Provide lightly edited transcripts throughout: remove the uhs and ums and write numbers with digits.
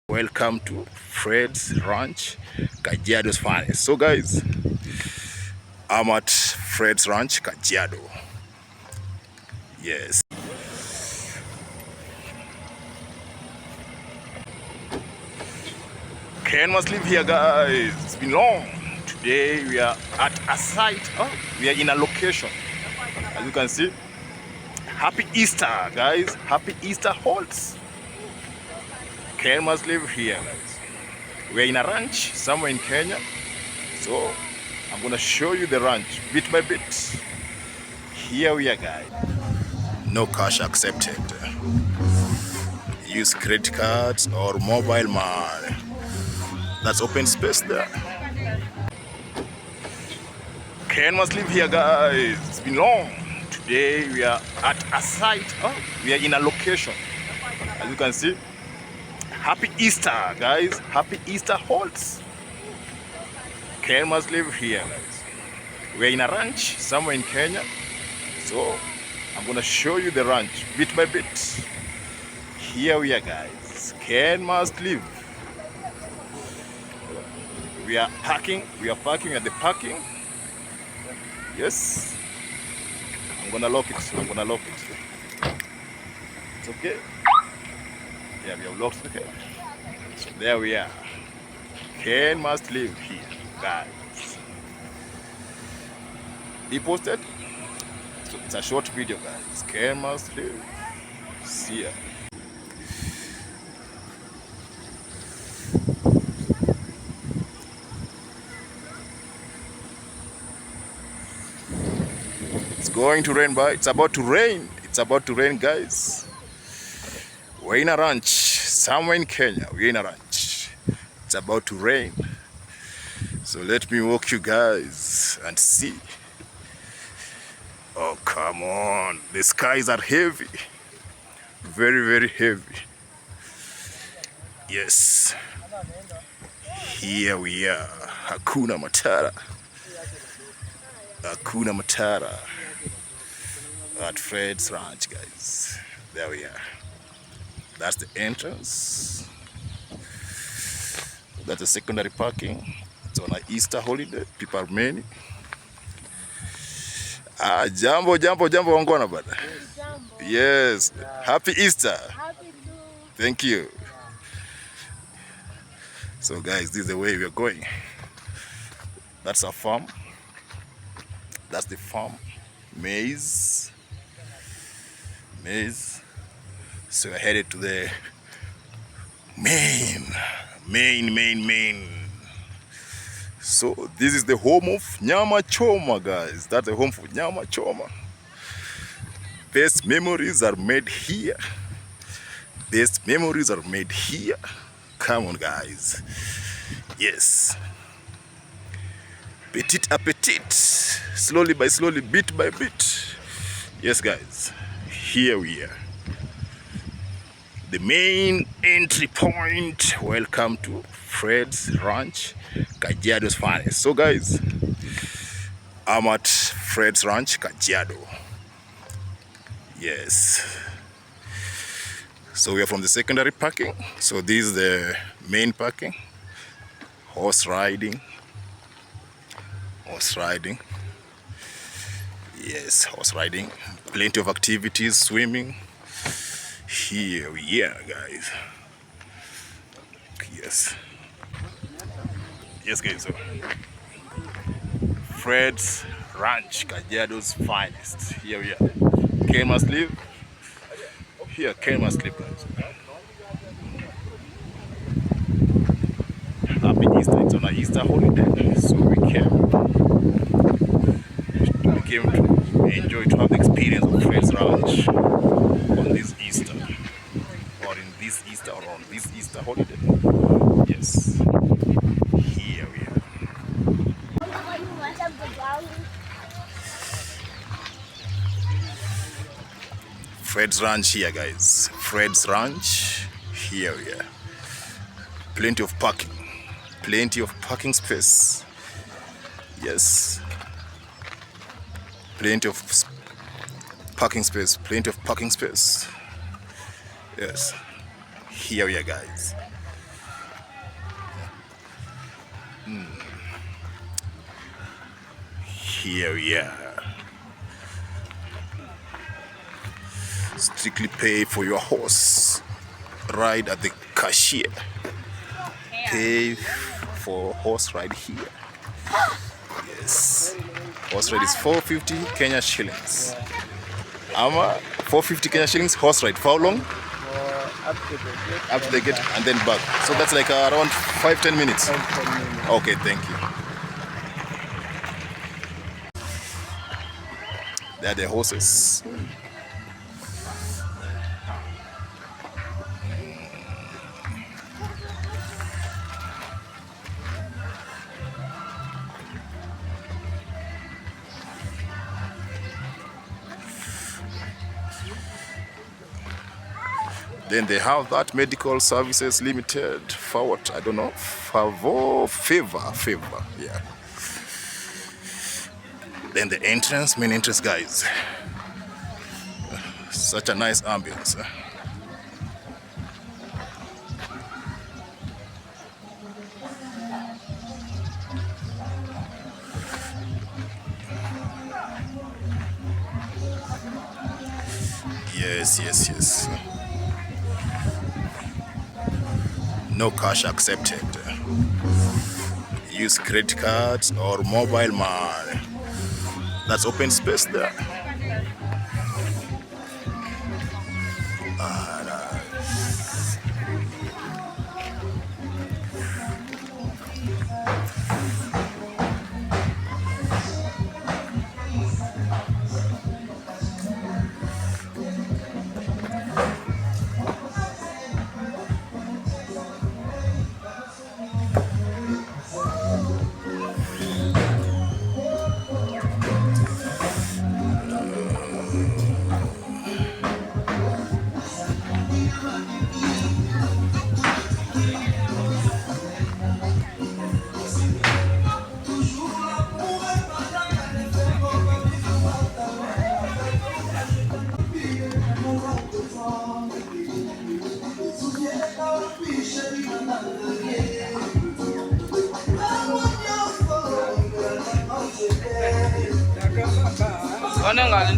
Welcome to Fred's Ranch, Kajiado's finest. So guys, I'm at Fred's Ranch, Kajiado. Yes. Ken must live here, guys. It's been long. Today we are at a site. Oh, we are in a location. As you can see, Happy Easter, guys. Happy Easter halts. Ken must live here, guys. We're in a ranch somewhere in Kenya. So I'm gonna show you the ranch bit by bit. Here we are, guys. No cash accepted. Use credit cards or mobile money. That's open space there. Ken must live here, guys. It's been long. Today we are at a site. Oh, we are in a location. As you can see, Happy Easter, guys. Happy Easter halts. Ken must live here, guys. We're in a ranch somewhere in Kenya. So I'm gonna show you the ranch bit by bit. Here we are, guys. Ken must live. We are parking at the parking. Yes. I'm gonna lock it. It's okay. Yeah, we have locked the gate. So there we are. Ken must live here, guys. He posted. So it's a short video, guys. Ken must live. See ya. It's going to rain, but it's about to rain. It's about to rain, guys. We're in a ranch somewhere in Kenya. We're in a ranch. It's about to rain. So let me walk you guys and see. Oh, come on. The skies are heavy. Very, very heavy. Yes. Here we are. Hakuna Matata. Hakuna Matata. At Fred's Ranch, guys. There we are. That's the entrance. That's the secondary parking. It's on an Easter holiday. People are many. Jambo wangwana bada. Yes. Happy Easter. Happy too. Thank you. So guys, this is the way we are going. That's our farm. That's the farm. Maize. So we're headed to the main. So this is the home of Nyama Choma, guys. That's the home for Nyama Choma. Best memories are made here. Come on, guys. Yes. Petit appetit. Slowly by slowly, bit by bit. Yes, guys. Here we are. The main entry point. Welcome to Fred's Ranch, Kajiado's finest. So guys, I'm at Fred's Ranch, Kajiado. Yes. So we are from the secondary parking. So this is the main parking. Horse riding. Yes, horse riding. Plenty of activities, swimming. Here we are, guys. Yes, guys. So Fred's Ranch, Kajiado's finest. Here we are. Ken must live. Here, Ken must live, guys. Happy Easter. It's on an Easter holiday, so we came to enjoy, to have the experience of Fred's Ranch on this Easter, or in this Easter, or on this Easter holiday. Yes, here we are. Fred's Ranch here, guys. Fred's Ranch. Here we are. Plenty of parking space. Yes. Plenty of parking space. Yes. Here we are, guys. Here we are. Strictly pay for your horse ride at the cashier. Pay for horse ride here. Yes. Horse ride is 450 Kenya shillings. Ama 450 Kenya shillings horse ride. For how long? Up to the gate and then back. So that's like around 5-10 minutes. Okay, thank you. They are the horses. Then they have that medical services limited for what? I don't know. Favor. Yeah. Then the entrance, main entrance, guys. Such a nice ambience. Yes. No cash accepted. Use credit cards or mobile money. That's open space there. Nice.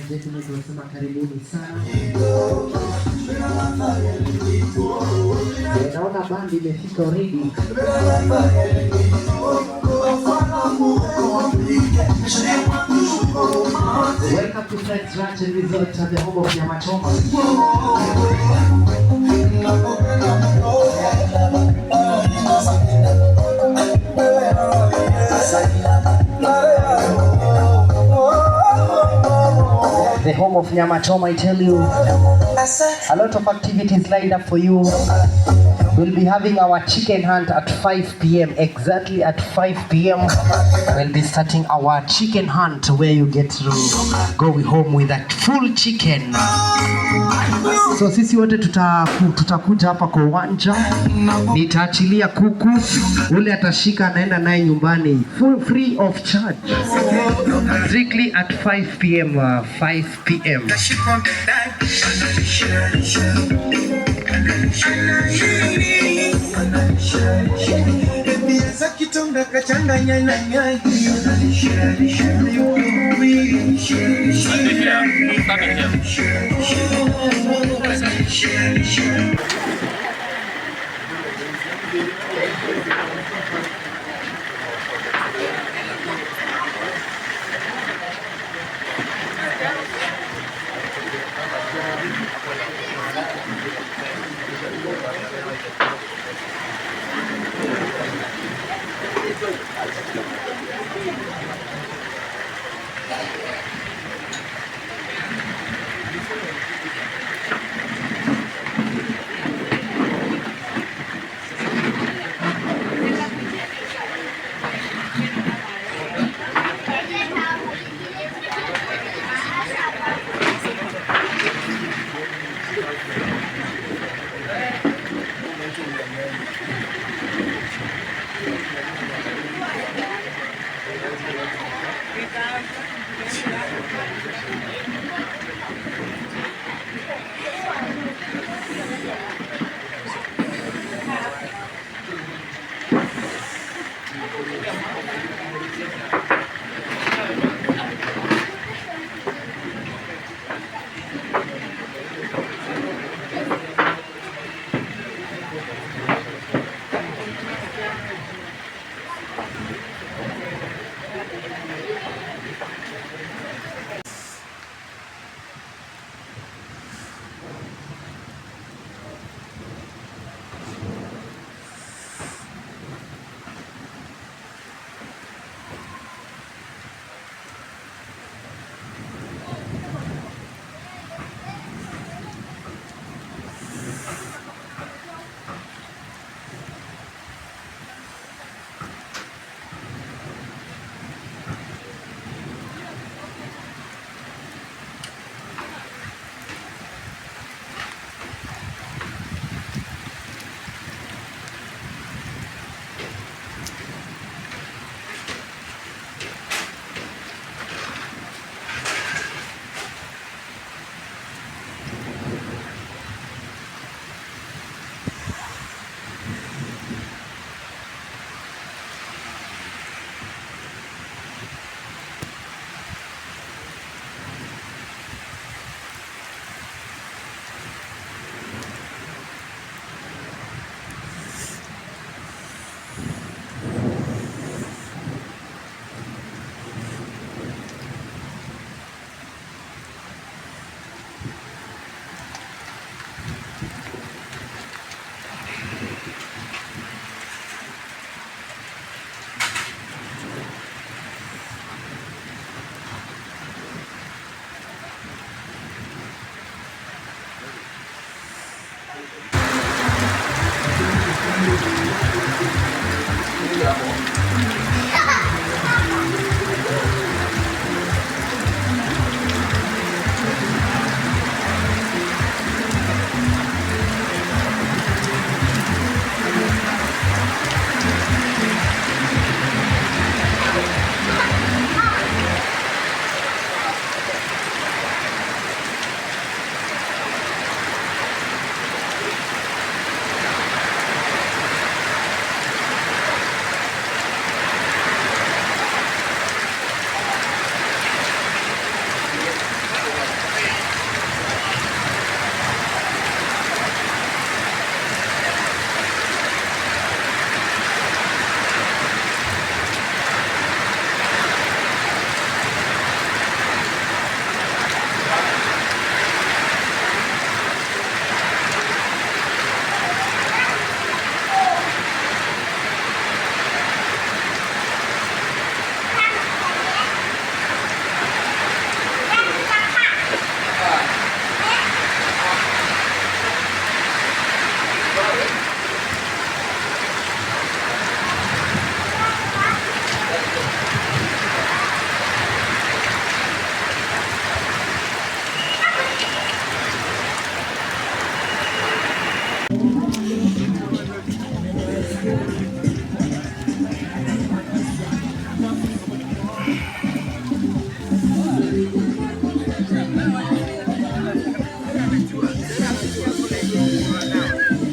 Tunasema karibuni sana. Naona bandi imefika already. Welcome to Fred's Ranch and Resort at the home of Nyamachoma. The home of Nyamachoma, I tell you. A lot of activities lined up for you. We'll be having our chicken hunt at 5 p.m. Exactly at 5 p.m. We'll be starting our chicken hunt where you get to go home with a full chicken. So sisi wote tutakuja hapa kwa uwanja. Nitaachilia kuku. Ule atashika anaenda naye nyumbani. Free of charge. Strictly at 5 p.m. 5 p.m.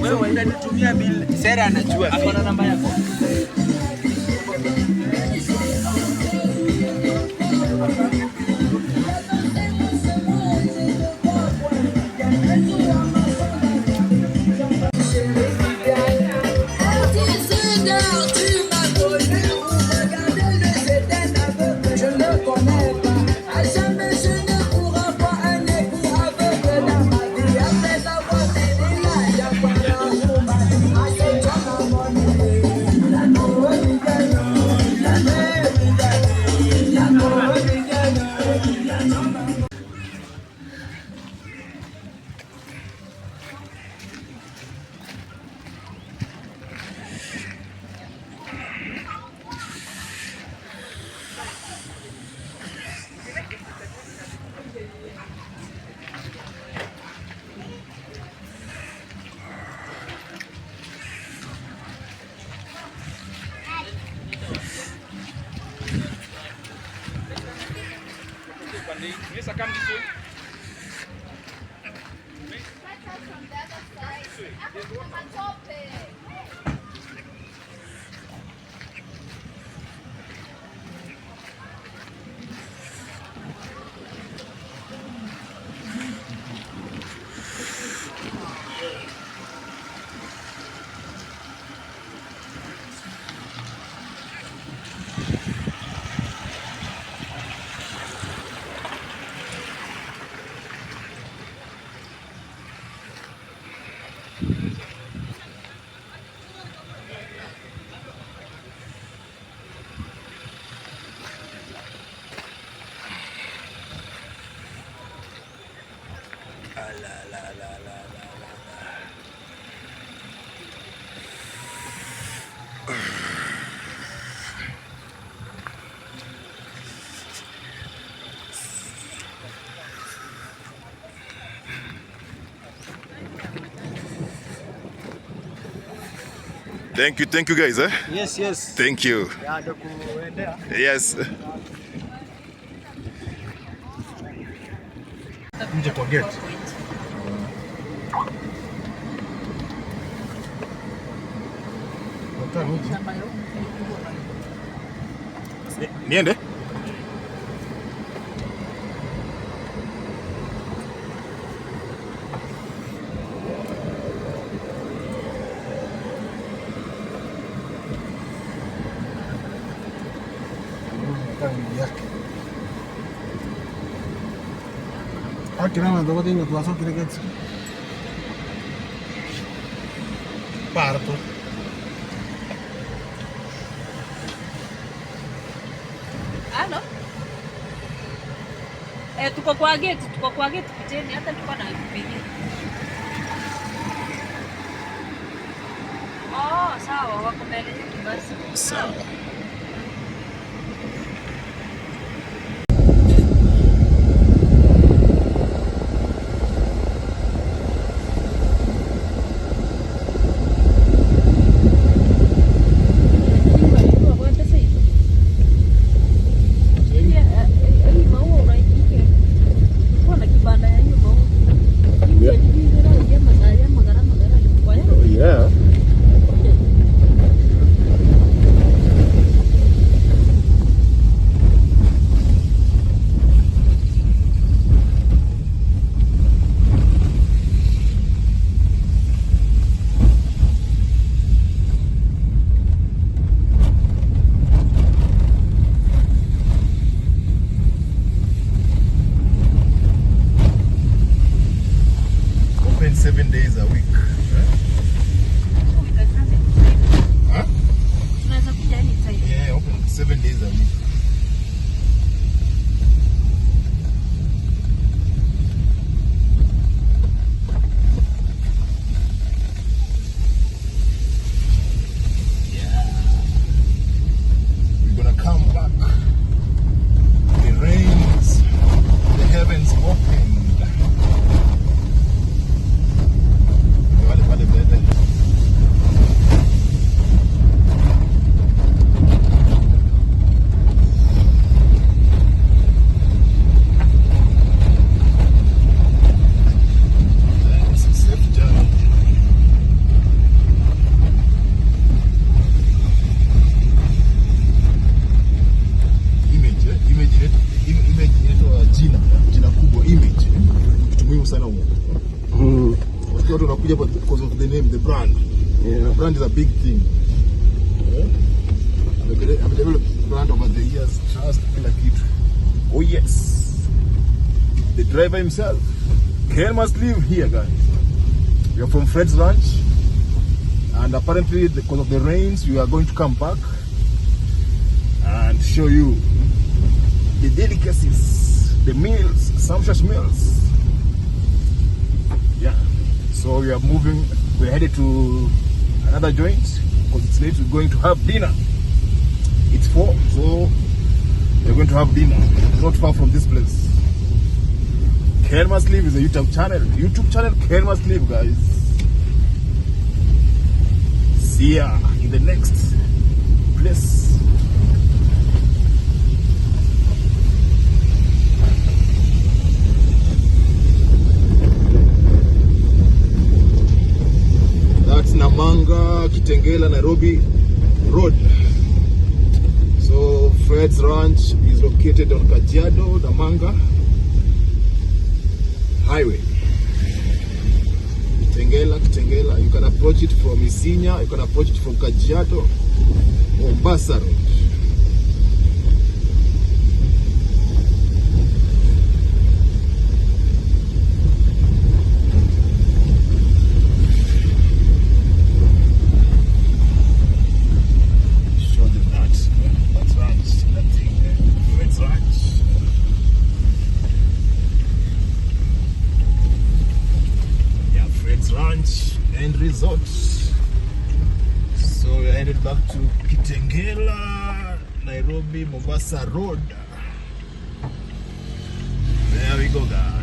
Wewe unanitumia bill. Sera anajua. Hapo na namba yako. Yes, I come this way. Thank you guys. Yes, yes. Thank you. Yes. Nje kwa gate. Niende? Kira na dogo dingo tuaso kire gets. Parto. Halo? Tuko kwa gate, piteni hata tuko na kupigia. sawa, wako mbele yetu basi. Sawa. Yeah. Open 7 days a week. Huh? Tunaweza kuja anytime. Yeah, open 7 days a week. We're gonna come back. The rains, the heavens opened. Watu wanakuja because of the name, the brand. Yeah. The brand is a big thing. Yeah. I've developed brand over the years. Trust kila kitu. Oh yes. The driver himself. Ken must live here, guys. We are from Fred's Ranch, and apparently because of the rains, we are going to come back and show you the delicacies, the meals, sumptuous meals. Yeah. So we are moving, we're headed to another joint because it's late. We're going to have dinner. It's 4, so we're going to have dinner. It's not far from this place. Ken Must Live is a YouTube channel. Ken Must Live, guys. See ya in the next place. That's Namanga, Kitengela, Nairobi Road. So Fred's Ranch is located on Kajiado, Namanga Highway. Kitengela. You can approach it from Isinya, you can approach it from Kajiado, Mombasa Road. Ranch and Resort. So we are headed back to Kitengela, Nairobi, Mombasa Road. There we go, guys.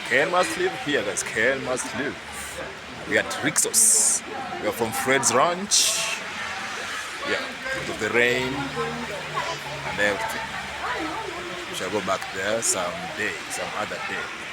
Ken must live here, guys. Ken must live. We are at Rixos. We are from Fred's Ranch. Yeah, because of the rain and everything. We shall go back there some other day.